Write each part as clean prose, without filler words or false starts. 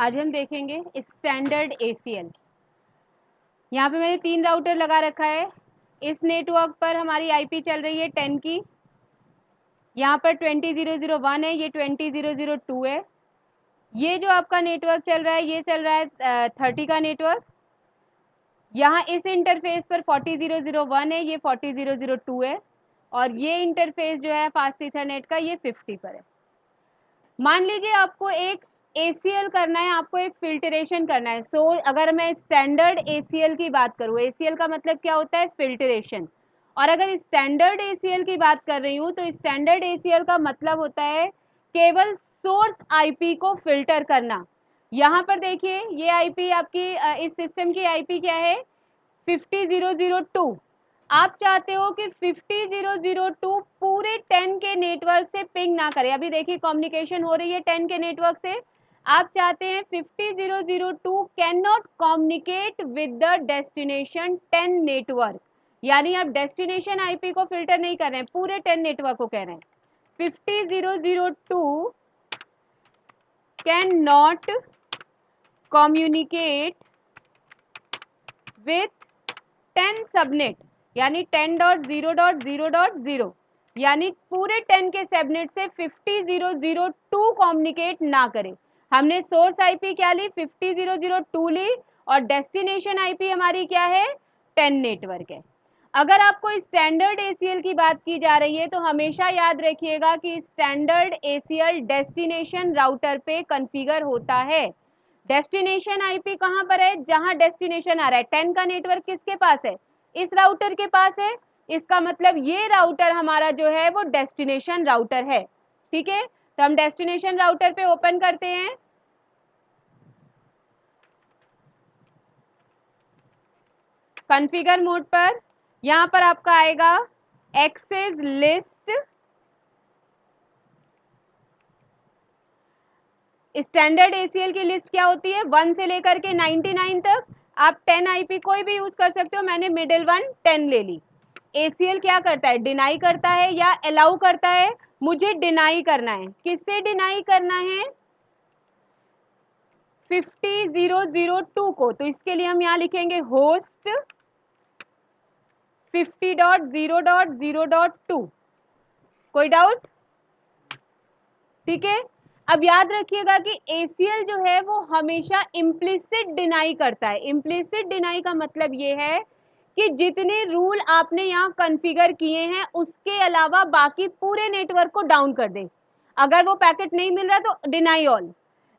आज हम देखेंगे स्टैंडर्ड ACL। यहाँ पे मैंने 3 राउटर लगा रखा है। इस नेटवर्क पर हमारी IP चल रही है 10 की। यहाँ पर 20001 है, ये 20002 है। ये जो आपका नेटवर्क चल रहा है ये चल रहा है 30 का नेटवर्क। यहाँ इस इंटरफेस पर 40001 है, ये 40002 है, और ये इंटरफेस जो है फास्ट ईथरनेट का ये 50 पर है। मान लीजिए आपको एक ACL करना है, आपको एक फिल्टरेशन करना है। अगर मैं स्टैंडर्ड ACL की बात करूँ, ACL का मतलब क्या होता है? फिल्टरेशन। और अगर स्टैंडर्ड ACL की बात कर रही हूँ तो स्टैंडर्ड ACL का मतलब होता है केवल सोर्स IP को फिल्टर करना। यहाँ पर देखिए ये IP आपकी इस सिस्टम की IP क्या है? 50002। आप चाहते हो कि 50002 पूरे 10 के नेटवर्क से पिंग ना करे। अभी देखिए कम्युनिकेशन हो रही है 10 के नेटवर्क से। आप चाहते हैं 50002 can not communicate with the destination 10 network, यानी आप डेस्टिनेशन आईपी को फिल्टर नहीं कर रहे हैं, पूरे 10 नेटवर्क को कह रहे हैं 50002 can not communicate with 10 subnet, यानी 10.0.0.0, यानी पूरे 10 के सबनेट से 50002 कम्युनिकेट ना करे। हमने सोर्स आईपी क्या ली? 50002 ली, और डेस्टिनेशन आईपी हमारी क्या है? 10 नेटवर्क है। अगर आपको स्टैंडर्ड ACL की बात की जा रही है तो हमेशा याद रखिएगा कि स्टैंडर्ड ACL डेस्टिनेशन राउटर पे कॉन्फ़िगर होता है। डेस्टिनेशन आईपी कहां पर है? जहां डेस्टिनेशन आ रहा है। 10 का नेटवर्क किसके पास है? इस राउटर के पास है। इसका मतलब ये राउटर हमारा जो है वो डेस्टिनेशन राउटर है। ठीक है, तो हम डेस्टिनेशन राउटर पे ओपन करते हैं। कॉन्फ़िगर मोड पर यहां पर आपका आएगा एक्सेस लिस्ट। स्टैंडर्ड ACL की लिस्ट क्या होती है? 1 से लेकर के 99 तक। आप 10 IP कोई भी यूज कर सकते हो, मैंने मिडिल वन 10 ले ली। ACL क्या करता है? डिनाई करता है या अलाउ करता है? मुझे डिनाई करना है। किससे डिनाई करना है? 50002 को। तो इसके लिए हम यहां लिखेंगे होस्ट 50.0.0.2। कोई डाउट? ठीक है, अब याद रखिएगा कि ACL जो है वो हमेशा इम्प्लिसिट डिनाई करता है। इम्प्लिसिट डिनाई का मतलब ये है कि जितने रूल आपने यहाँ कॉन्फ़िगर किए हैं उसके अलावा बाकी पूरे नेटवर्क को डाउन कर दे। अगर वो पैकेट नहीं मिल रहा तो डिनाई ऑल।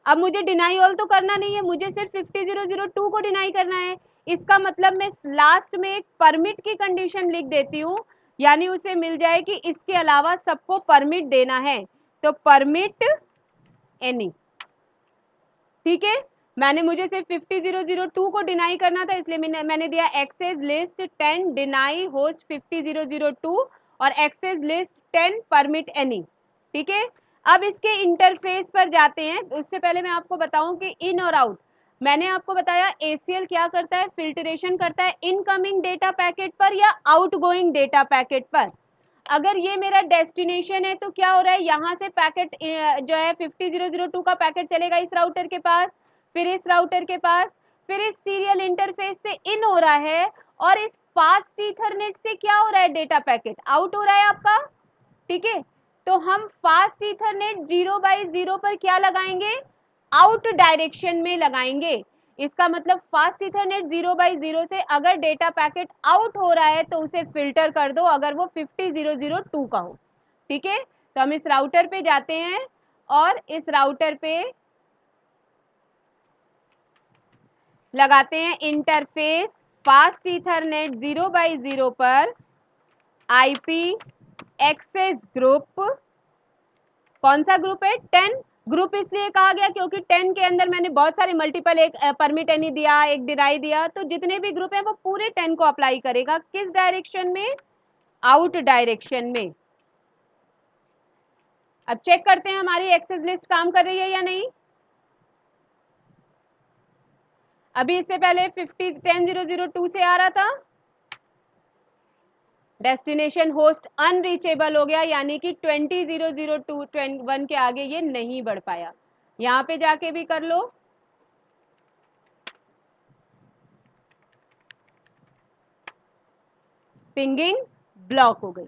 अब मुझे डिनाई ऑल तो करना नहीं है, मुझे सिर्फ 50002 को डिनाई करना है। इसका मतलब मैं लास्ट में एक परमिट की कंडीशन लिख देती हूँ, यानी उसे मिल जाए कि इसके अलावा सबको परमिट देना है, तो परमिट एनी। ठीक है, मुझे सिर्फ 50002 को डिनाई करना था, इसलिए मैंने दिया एक्सेस लिस्ट 10 डिनाई होस्ट 50002 और एक्सेस लिस्ट 10 परमिट एनी। ठीक है, अब इसके इंटरफेस पर जाते हैं। उससे पहले मैं आपको बताऊं कि इन और आउट, मैंने आपको बताया ACL क्या करता है? फिल्टरेशन करता है इनकमिंग डेटा पैकेट पर या आउटगोइंग डेटा पैकेट पर। अगर ये मेरा डेस्टिनेशन है तो क्या हो रहा है? यहाँ से पैकेट जो है 50002 का पैकेट चलेगा इस राउटर के पास, फिर इस राउटर के पास, फिर इस सीरियल इंटरफेस से इन हो रहा है, और इस फास्ट ईथरनेट से क्या हो रहा है? डेटा पैकेट आउट हो रहा है आपका। ठीक है, तो हम फास्ट ईथरनेट 0/0 पर क्या लगाएंगे? आउट डायरेक्शन में लगाएंगे। इसका मतलब फास्ट इथरनेट 0/0 से अगर डेटा पैकेट आउट हो रहा है तो उसे फिल्टर कर दो, अगर वो 50002 का हो। ठीक है, तो हम इस राउटर पे जाते हैं और इस राउटर पे लगाते हैं इंटरफेस फास्ट इथरनेट 0/0 पर IP एक्सेस ग्रुप। कौन सा ग्रुप है? 10। ग्रुप इसलिए कहा गया क्योंकि 10 के अंदर मैंने बहुत सारे मल्टीपल, एक परमिट एनी दिया, एक डिनाई दिया, तो जितने भी ग्रुप है वो पूरे 10 को अप्लाई करेगा। किस डायरेक्शन में? आउट डायरेक्शन में। अब चेक करते हैं हमारी एक्सेस लिस्ट काम कर रही है या नहीं। अभी इससे पहले 10.0.0.2 से आ रहा था, डेस्टिनेशन होस्ट अनरीचेबल हो गया, यानी कि 20.0.0.2 1 के आगे ये नहीं बढ़ पाया। यहां पे जाके भी कर लो, पिंगिंग ब्लॉक हो गई,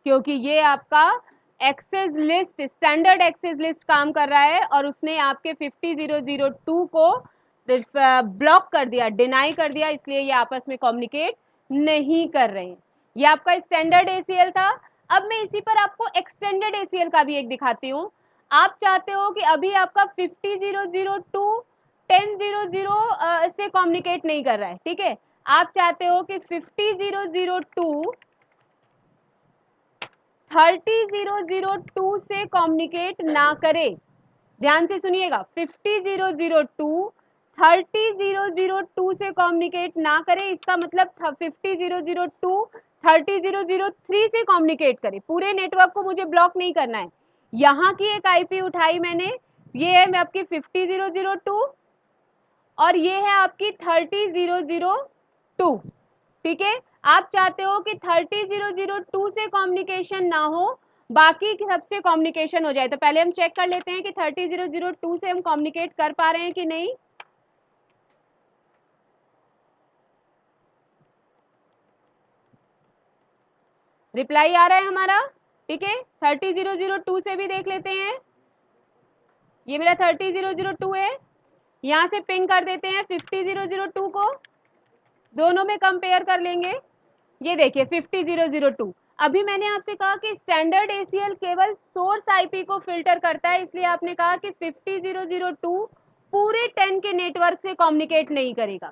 क्योंकि ये आपका access list, standard access list काम कर रहा है और उसने आपके 50002 को ब्लॉक कर दिया, डिनाई कर दिया, इसलिए ये आपस में कम्युनिकेट नहीं कर रहे हैं। ये आपका स्टैंडर्ड एसीएल था। अब मैं इसी पर आपको एक्सटेंडेड एसीएल का भी एक दिखाती हूँ। आप चाहते हो कि अभी आपका 50002 1000 से कम्युनिकेट नहीं कर रहा है, ठीक है। आप चाहते हो कि 50002 30002 से कम्युनिकेट ना करे। ध्यान से सुनिएगा, 50002 30002 से कम्युनिकेट ना करे, इसका मतलब 50002 30003 से कम्युनिकेट करे। पूरे नेटवर्क को मुझे ब्लॉक नहीं करना है। यहां की एक आईपी उठाई मैंने, ये है आपकी 50002 और ये है आपकी 30002, ठीक है। आप चाहते हो कि 30002 से कम्युनिकेशन ना हो, बाकी सबसे कम्युनिकेशन हो जाए। तो पहले हम चेक कर लेते हैं कि 30002 से हम कम्युनिकेट कर पा रहे हैं कि नहीं। रिप्लाई आ रहा है हमारा, ठीक है। 30002 से भी देख लेते हैं। ये मेरा 30002 है, यहां से पिंग कर देते हैं 50002 को, दोनों में कंपेयर कर लेंगे। ये देखिए 50002। अभी मैंने आपसे कहा कि स्टैंडर्ड एसीएल केवल सोर्स आईपी को फिल्टर करता है, इसलिए आपने कहा कि 50002 पूरे 10 के नेटवर्क से कम्युनिकेट नहीं करेगा।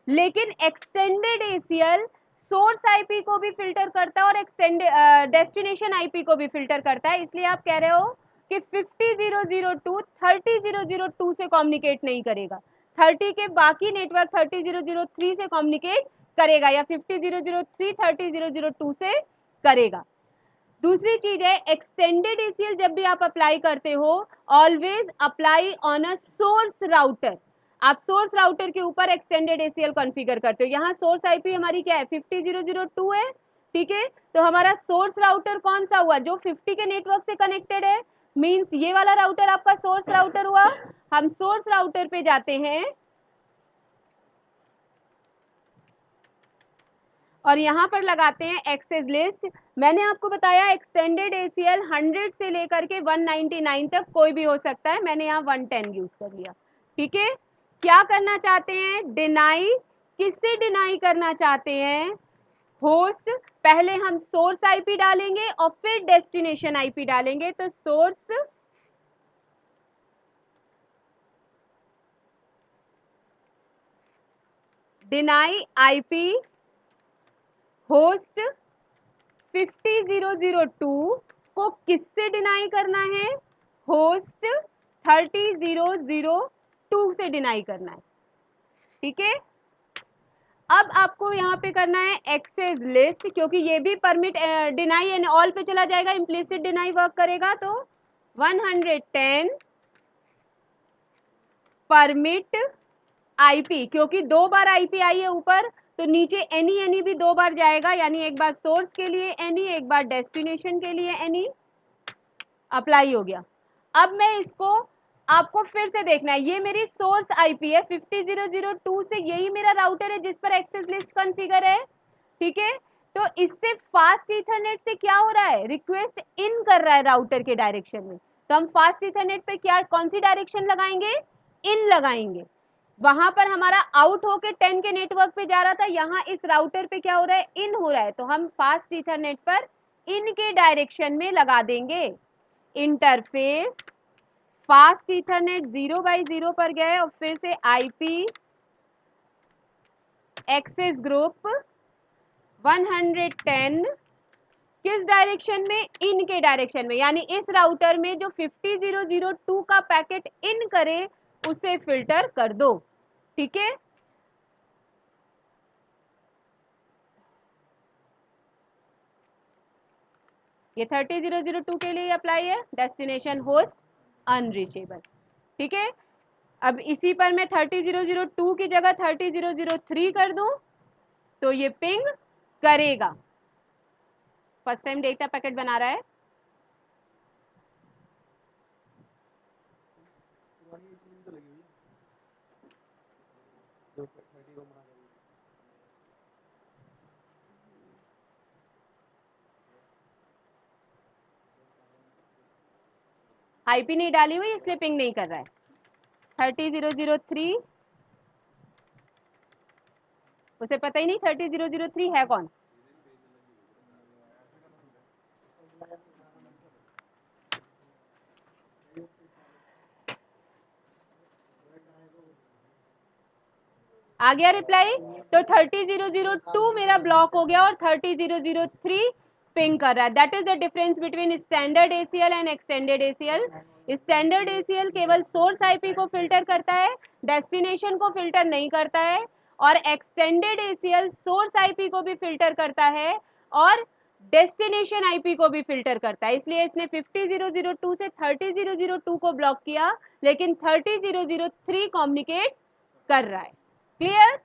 लेकिन एक्सटेंडेड एसीएल सोर्स आईपी को भी फिल्टर करता है और एक्सटेंडेड डेस्टिनेशन आईपी को भी फिल्टर करता है, इसलिए आप कह रहे हो कि 50002 30002 से कम्युनिकेट नहीं करेगा, 30 के बाकी नेटवर्क 30003 से कम्युनिकेट करेगा, या 50003 30002 से करेगा। दूसरी चीज है, एक्सटेंडेड एसीएल जब भी आप अप्लाई करते हो, always apply on a source router. आप सोर्स राउटर के ऊपर एक्सटेंडेड एसीएल कॉन्फ़िगर करते हो। यहाँ सोर्स आईपी हमारी क्या है, 50002 है, ठीक है। तो हमारा सोर्स राउटर कौन सा हुआ, जो 50 के नेटवर्क से कनेक्टेड है, मींस ये वाला राउटर आपका सोर्स राउटर हुआ। हम सोर्स राउटर पे जाते हैं और यहां पर लगाते हैं एक्सेस लिस्ट। मैंने आपको बताया एक्सटेंडेड एसीएल 100 से लेकर के 199 तक कोई भी हो सकता है, मैंने यहाँ 110 यूज कर लिया, ठीक है। क्या करना चाहते हैं, डिनाई, किससे डिनाई करना चाहते हैं, होस्ट। पहले हम सोर्स आईपी डालेंगे और फिर डेस्टिनेशन आईपी डालेंगे। तो सोर्स डिनाई आईपी होस्ट 50002 को किससे डिनाई करना है, होस्ट 30002 से डिनाई करना है, ठीक है। अब आपको यहाँ पे करना है एक्सेस लिस्ट, क्योंकि ये भी परमिट डिनाई एंड ऑल पे चला जाएगा, इम्प्लिसिट डिनाई वर्क करेगा। तो 110 परमिट आईपी, क्योंकि 2 बार आईपी आई है ऊपर, तो नीचे एनी भी 2 बार जाएगा, यानी एक बार सोर्स के लिए एनी, एक बार डेस्टिनेशन के लिए एनी। अप्लाई हो गया। अब मैं इसको, आपको फिर से देखना है, ये मेरी सोर्स आईपी है 50002 से, यही मेरा राउटर है जिस पर एक्सेस लिस्ट कॉन्फ़िगर है, ठीक है। तो इससे फास्ट ईथरनेट से क्या हो रहा है, रिक्वेस्ट इन कर रहा है राउटर के डायरेक्शन में। तो हम फास्ट ईथरनेट पे क्या, कौन सी डायरेक्शन लगाएंगे, इन लगाएंगे। वहां पर हमारा आउट होके 10 के नेटवर्क पे जा रहा था, यहाँ इस राउटर पे क्या हो रहा है, इन हो रहा है। तो हम फास्ट ईथरनेट पर इन के डायरेक्शन में लगा देंगे। इंटरफेस फास्ट ईथरनेट 0x0 पर गए और फिर से आईपी एक्सेस ग्रुप 110 किस डायरेक्शन में, इन के डायरेक्शन में, यानी इस राउटर में जो 50002 का पैकेट इन करे उसे फिल्टर कर दो, ठीक है। ये 30002 के लिए अप्लाई है, डेस्टिनेशन होस्ट अनरीचेबल, ठीक है। अब इसी पर मैं 30002 की जगह 30003 कर दूं तो ये पिंग करेगा। फर्स्ट टाइम डेटा पैकेट बना रहा है। आईपी नहीं डाली हुई इसलिए पिंग नहीं कर रहा है। 30003, उसे पता ही नहीं 30003 है कौन। आ गया रिप्लाई। तो 30002 मेरा ब्लॉक हो गया और 30003 पिंग कर रहा है। That is the difference between standard ACL and extended ACL. Standard ACL केवल सोर्स आईपी को फिल्टर करता है, डेस्टिनेशन को फिल्टर नहीं करता है। और एक्सटेंडेड एसीएल सोर्स आईपी को भी फिल्टर करता है और डेस्टिनेशन आईपी को भी फिल्टर करता है। इसलिए इसने 50002 से 30002 को ब्लॉक किया, लेकिन 30003 कम्युनिकेट कर रहा है। क्लियर?